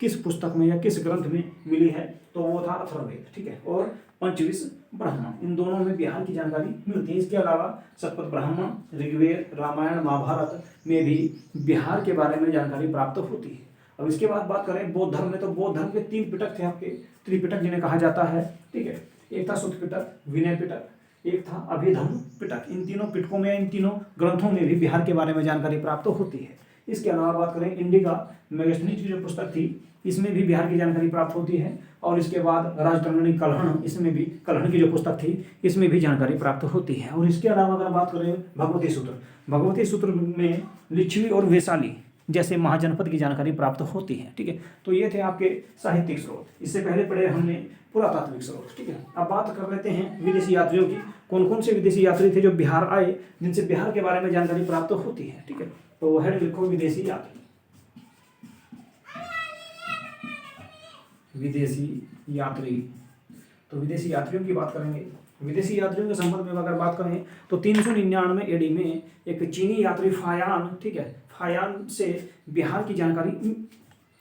किस पुस्तक में या किस ग्रंथ में मिली है? तो वो था अथर्ववेद, ठीक है, और पंचविंश ब्राह्मण, इन दोनों में बिहार की जानकारी मिलती है। इसके अलावा शतपथ ब्राह्मण, ऋग्वेद, रामायण, महाभारत में भी बिहार के बारे में जानकारी प्राप्त होती है। अब इसके बाद बात करें बौद्ध धर्म में, तो बौद्ध धर्म के 3 पिटक थे आपके, त्रिपिटक जिन्हें कहा जाता है, ठीक है। एक था सुत्त पिटक, विनय पिटक, एक था अभिधम पिटक। इन तीनों पिटकों में, इन तीनों ग्रंथों में भी बिहार के बारे में जानकारी प्राप्त होती है। इसके अलावा बात करें इंडिका, मेगास्थनीज की जो पुस्तक थी, इसमें भी बिहार की जानकारी प्राप्त होती है। और इसके बाद राजतरंगिणी, कल्हण, इसमें भी, कल्हण की जो पुस्तक थी इसमें भी जानकारी प्राप्त होती है। और इसके अलावा अगर बात करें भगवती सूत्र, भगवती सूत्र में लिच्छवी और वैशाली जैसे महाजनपद की जानकारी प्राप्त होती है, ठीक है। तो ये थे आपके साहित्यिक स्रोत। इससे पहले पढ़े हमने पुरातात्विक स्रोत, ठीक है। अब बात कर लेते हैं विदेशी यात्रियों की। कौन कौन से विदेशी यात्री थे जो बिहार आए, जिनसे बिहार के बारे में जानकारी प्राप्त होती है, ठीक है। तो हेड लिखो विदेशी यात्री। विदेशी यात्री, तो विदेशी यात्रियों की बात करेंगे। विदेशी यात्रियों के संबंध में अगर बात करें तो 399 एडी में एक चीनी यात्री फायान, ठीक है, फायान से बिहार की जानकारी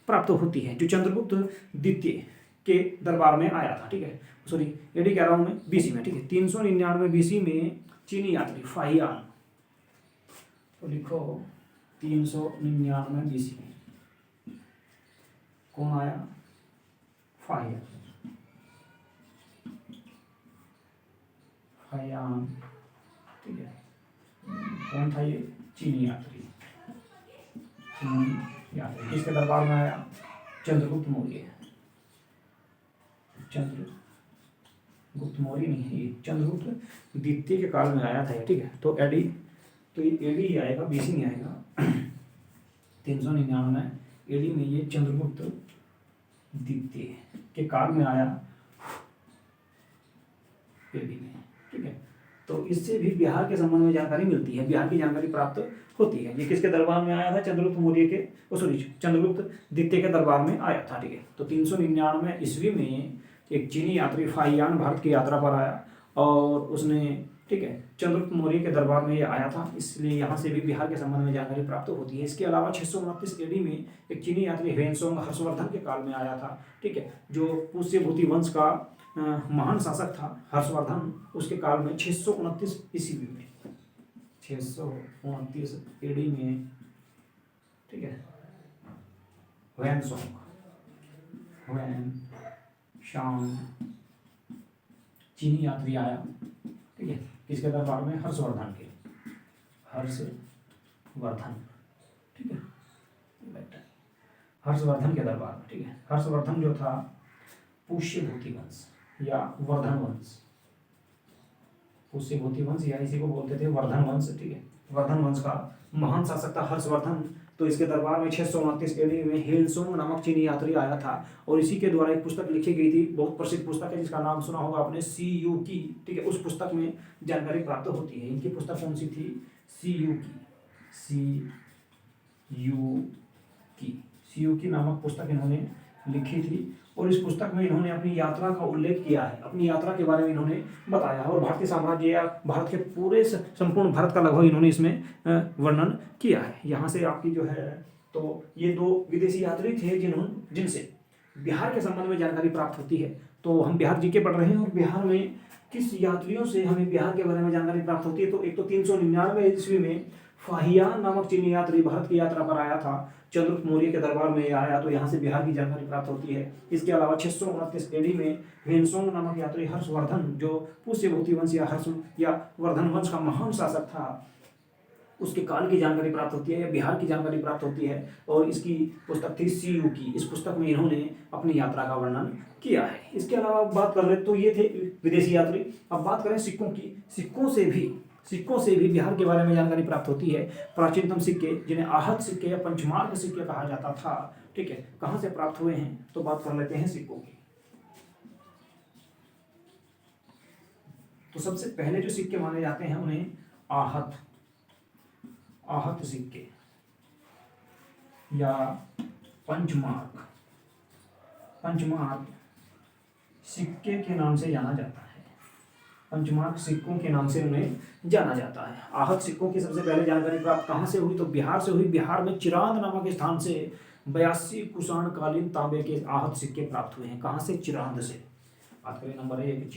प्राप्त होती है, जो चंद्रगुप्त द्वितीय के दरबार में आया था, ठीक है। सॉरी, एडी कह रहा हूँ मैं, बीसी में, ठीक है। 399 बीसी में चीनी यात्री फायान, तो लिखो 399 बीसी में कौन आया? फायान, फायान, ठीक है। कौन था ये? चीनी यात्री, चीनी यात्री। किसके दरबार में आया? चंद्रगुप्त मौर्य। चंद्रगुप्त मौर्य नहीं है ये, चंद्रगुप्त द्वितीय के काल में आया था, ठीक है। तो एडी, तो ये एडी ही आएगा, बीसी नहीं आएगा। 399 एडी में ये चंद्रगुप्त द्वितीय के काल में आया, एडी में, ठीक है। तो इससे भी बिहार के संबंध में जानकारी मिलती है, बिहार की जानकारी प्राप्त होती है। ये किसके दरबार में आया था? चंद्रगुप्त मौर्य के, चंद्रगुप्त द्वितीय के दरबार में आया था, ठीक है। तो 399 ईस्वी में एक चीनी यात्री फाहियान भारत की यात्रा पर आया और उसने, ठीक है, चंद्रगुप्त मौर्य के दरबार में ये आया था, इसलिए यहाँ से भी बिहार के संबंध में जानकारी प्राप्त होती है। इसके अलावा 629 एडी में एक चीनी यात्री ह्वेनसोंग हर्षवर्धन के काल में आया था, ठीक है, जो पुष्यभूति वंश का महान शासक था हर्षवर्धन, उसके काल में 629 ईस्वी में, 629 एडी में, ठीक है, ह्वेनसोंग चीनी यात्री आया, ठीक है, किसके दरबार में? हर्षवर्धन के, हर्षवर्धन, ठीक है, हर्षवर्धन के दरबार में, ठीक है। हर्षवर्धन जो था पुष्यभूति वंश या वर्धन वंश, पुष्यभूति वंश या इसी को बोलते थे वर्धन वंश, ठीक है, वर्धन वंश का महान शासक था हर्षवर्धन। तो इसके दरबार में 629 ईस्वी में ह्वेनसोंग नामक चीनी यात्री आया था और इसी के द्वारा एक पुस्तक लिखी गई थी, बहुत प्रसिद्ध पुस्तक है जिसका नाम सुना होगा आपने, सी यू की, ठीक है। उस पुस्तक में जानकारी प्राप्त होती है। इनकी पुस्तक कौन सी थी? सी यू की नामक पुस्तक इन्होंने लिखी थी और इस पुस्तक में इन्होंने अपनी यात्रा का उल्लेख किया है, अपनी यात्रा के बारे में इन्होंने बताया और भारतीय साम्राज्य या भारत के पूरे संपूर्ण भारत का लगभग इन्होंने इसमें वर्णन किया है। यहाँ से आपकी जो है, तो ये दो विदेशी यात्री थे जिनसे बिहार के संबंध में जानकारी प्राप्त होती है। तो हम बिहार जीके पढ़ रहे हैं और बिहार में किस यात्रियों से हमें बिहार के बारे में जानकारी प्राप्त होती है? तो एक तो 399 ईस्वी में फाहियान नामक चीनी यात्री भारत की यात्रा पर आया था, चंद्रगुप्त मौर्य के दरबार में आया, तो यहाँ से बिहार की जानकारी प्राप्त होती है। इसके अलावा 629 एडी में ह्वेनसोंग नामक यात्री हर्षवर्धन, जो पुष्यभूति वंश या वर्धन वंश का महान शासक था, उसके काल की जानकारी प्राप्त होती है या बिहार की जानकारी प्राप्त होती है और इसकी पुस्तक थी सी यू की। इस पुस्तक में इन्होंने अपनी यात्रा का वर्णन किया है। इसके अलावा बात कर रहे, तो ये थे विदेशी यात्री। अब बात करें सिक्कों की। सिक्कों से भी बिहार के बारे में जानकारी प्राप्त होती है। प्राचीनतम सिक्के, जिन्हें आहत सिक्के या पंचमार्क सिक्के कहा जाता था, ठीक है, कहाँ से प्राप्त हुए हैं? तो बात कर लेते हैं सिक्कों की। तो सबसे पहले जो सिक्के माने जाते हैं उन्हें आहत सिक्के या पंचमार्क सिक्के के नाम से जाना जाता है। पंचमार्क सिक्कों के नाम से उन्हें जाना जाता है। आहत सिक्कों की सबसे पहले जानकारी प्राप्त कहाँ से हुई? तो बिहार से हुई। बिहार में चिरांद नामक स्थान से 82 कुषाण कालीन तांबे के आहत सिक्के प्राप्त हुए हैं। कहाँ से? चिरांद से। बात करें नंबर 1,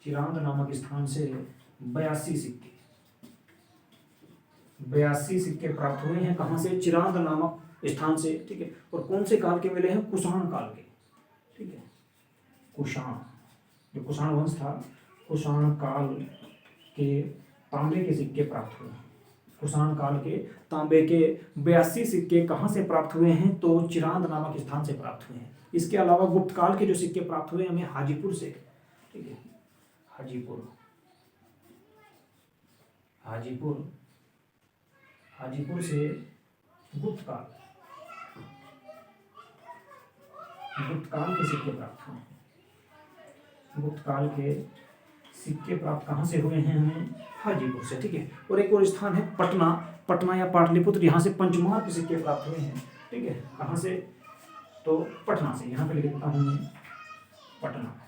चिरांद नामक स्थान से 82 सिक्के प्राप्त हुए हैं। कहाँ से? चिरांद नामक स्थान से, ठीक है। और कौन से काल के मिले हैं? कुषाण काल के, ठीक है। कुषाण, जो कुषाण वंश था, कुषाण काल के तांबे के सिक्के प्राप्त हुए हैं। कुषाण काल के तांबे के 82 सिक्के कहाँ से प्राप्त हुए हैं? तो चिरांद नामक स्थान से प्राप्त हुए हैं। इसके अलावा गुप्त काल के जो सिक्के प्राप्त हुए हमें हाजीपुर से, ठीक है, हाजीपुर से गुप्त काल के सिक्के प्राप्त हुए। गुप्त काल के सिक्के प्राप्त कहाँ से हुए हैं? हमें हाजीपुर से, ठीक है। और एक और स्थान है पटना या पाटलिपुत्र, यहाँ से पंचमार्क सिक्के प्राप्त हुए हैं, ठीक है। कहाँ से? तो पटना से। यहाँ पे लिख देता हूँ मैं, पटना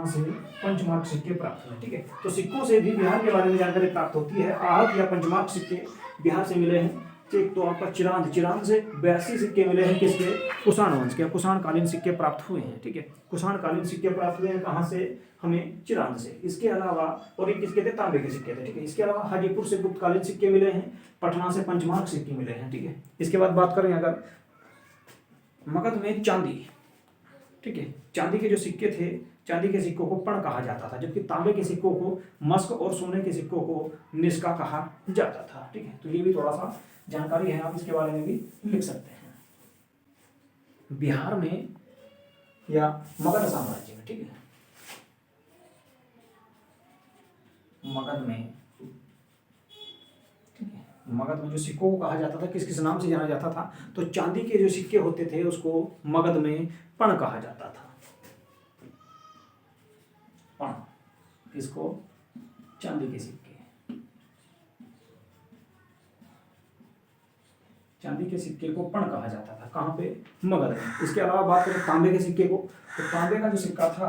से पंचमार्क सिक्के प्राप्त हुए, ठीक है। तो सिक्कों से भी बिहार के बारे में जानकारी प्राप्त होती है। आहत या पंचमार्क सिक्के बिहार से मिले हैं। एक तो आपका चिरांद से 82 सिक्के मिले हैं। किसके? कुषाण वंश के। कुषाण कालीन सिक्के प्राप्त हुए हैं, ठीक है। कुषाण कालीन सिक्के प्राप्त हुए हैं कहाँ से? हमें चिरांद से। इसके अलावा और एक किसके थे? तांबे के सिक्के थे, ठीक है। इसके अलावा हाजीपुर से गुप्त कालीन सिक्के मिले हैं। पटना से पंचमार्क सिक्के मिले हैं, ठीक है। इसके बाद बात करें अगर मगध में चांदी, ठीक है, चांदी के जो सिक्के थे, चांदी के सिक्कों को पण कहा जाता था, जबकि तांबे के सिक्कों को मस्क और सोने के सिक्कों को निष्का कहा जाता था, ठीक है। तो ये भी थोड़ा सा जानकारी है, आप इसके बारे में भी लिख सकते हैं। बिहार में या मगध साम्राज्य में, ठीक है, मगध में, ठीक है, मगध में जो सिक्कों को कहा जाता था किस किस नाम से जाना जाता था, तो चांदी के जो सिक्के होते थे उसको मगध में पण कहा जाता था। पण, किसको? चांदी के सिक्के, चांदी के सिक्के को पण कहा जाता था। कहाँ पे? मगध में। इसके अलावा बात करें तांबे के सिक्के को, तो तांबे का जो सिक्का था,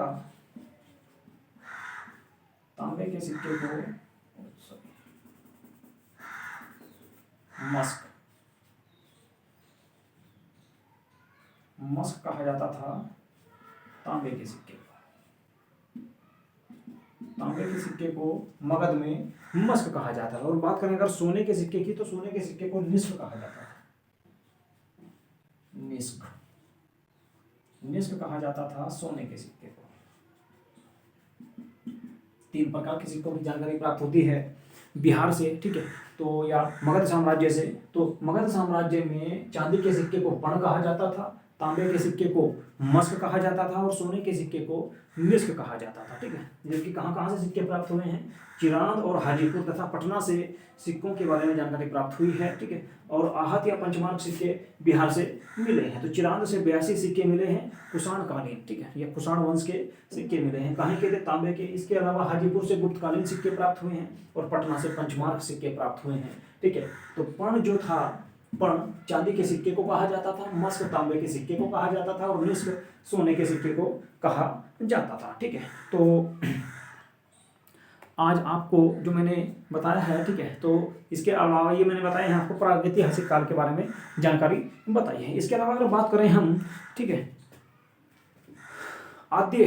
तांबे के सिक्के को मस्क, मस्क कहा जाता था तांबे के सिक्के को। तांबे के सिक्के को मगध में मस्क कहा जाता था। और बात करें अगर सोने के सिक्के की, तो सोने के सिक्के को निस्क कहा जाता था। निस्क, निस्क कहा जाता था सोने के सिक्के को। 3 प्रकार के सिक्कों की जानकारी प्राप्त होती है बिहार से, ठीक है, तो या मगध साम्राज्य से। तो मगध साम्राज्य में चांदी के सिक्के को पण कहा जाता था, तांबे के सिक्के को मस्क कहा जाता था और सोने के सिक्के को निस्क कहा जाता था, ठीक है। जबकि कहाँ कहाँ से सिक्के प्राप्त हुए हैं? चिरांद और हाजीपुर तथा पटना से सिक्कों के बारे में जानकारी प्राप्त हुई है, ठीक है। और आहत या पंचमार्क सिक्के बिहार से मिले हैं। तो चिरांद से 82 सिक्के मिले हैं कुषाणकालीन, ठीक है, या कुषाण वंश के सिक्के मिले हैं। कहाँ के थे? तांबे के। इसके अलावा हाजीपुर से गुप्तकालीन सिक्के प्राप्त हुए हैं और पटना से पंचमार्क सिक्के प्राप्त हुए हैं, ठीक है। तो पण जो था, पण चांदी के सिक्के को कहा जाता था, मस्क तांबे के सिक्के को कहा जाता था और निस्क सोने के सिक्के को कहा जाता था, ठीक है। तो आज आपको जो मैंने बताया है, ठीक है, तो इसके अलावा ये मैंने बताया है आपको प्रागैतिहासिक काल के बारे में जानकारी बताई है। इसके अलावा अगर बात करें हम, ठीक है, आद्य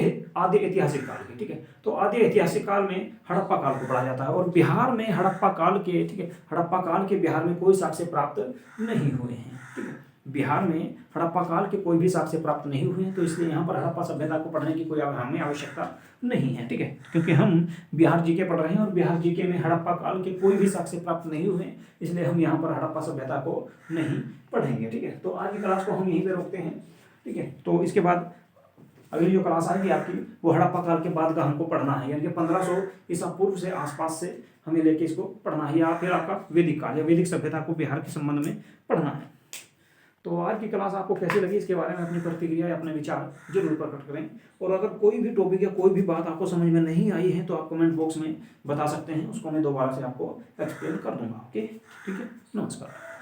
ऐतिहासिक काल की, ठीक है, तो आद्य ऐतिहासिक काल में हड़प्पा काल को पढ़ा जाता है। और बिहार में हड़प्पा काल के, ठीक है, हड़प्पा काल के बिहार में कोई साक्ष्य प्राप्त नहीं हुए हैं, ठीक है। बिहार में हड़प्पा काल के कोई भी साक्ष्य प्राप्त नहीं हुए हैं, तो इसलिए यहाँ पर हड़प्पा सभ्यता को पढ़ने की कोई हमें आवश्यकता नहीं है, ठीक है, क्योंकि हम बिहार जीके पढ़ रहे हैं और बिहार जीके में हड़प्पा काल के कोई भी साक्ष्य प्राप्त नहीं हुए, इसलिए हम यहाँ पर हड़प्पा सभ्यता को नहीं पढ़ेंगे, ठीक है। तो आज की क्लास को हम यहीं पर रोकते हैं, ठीक है। तो इसके बाद अगली जो क्लास आएगी आपकी वो हड़प्पा काल के बाद का हमको पढ़ना है, यानी कि 1500 ईसा पूर्व से आसपास से हमें लेके इसको पढ़ना है, या फिर आपका वैदिक काल या वैदिक सभ्यता को बिहार के संबंध में पढ़ना है। तो आज की क्लास आपको कैसी लगी, इसके बारे में अपनी प्रतिक्रिया या अपने विचार जरूर प्रकट करें। और अगर कोई भी टॉपिक या कोई भी बात आपको समझ में नहीं आई है तो आप कमेंट बॉक्स में बता सकते हैं, उसको मैं दोबारा से आपको एक्सप्लेन कर दूंगा। ओके, ठीक है, नमस्कार।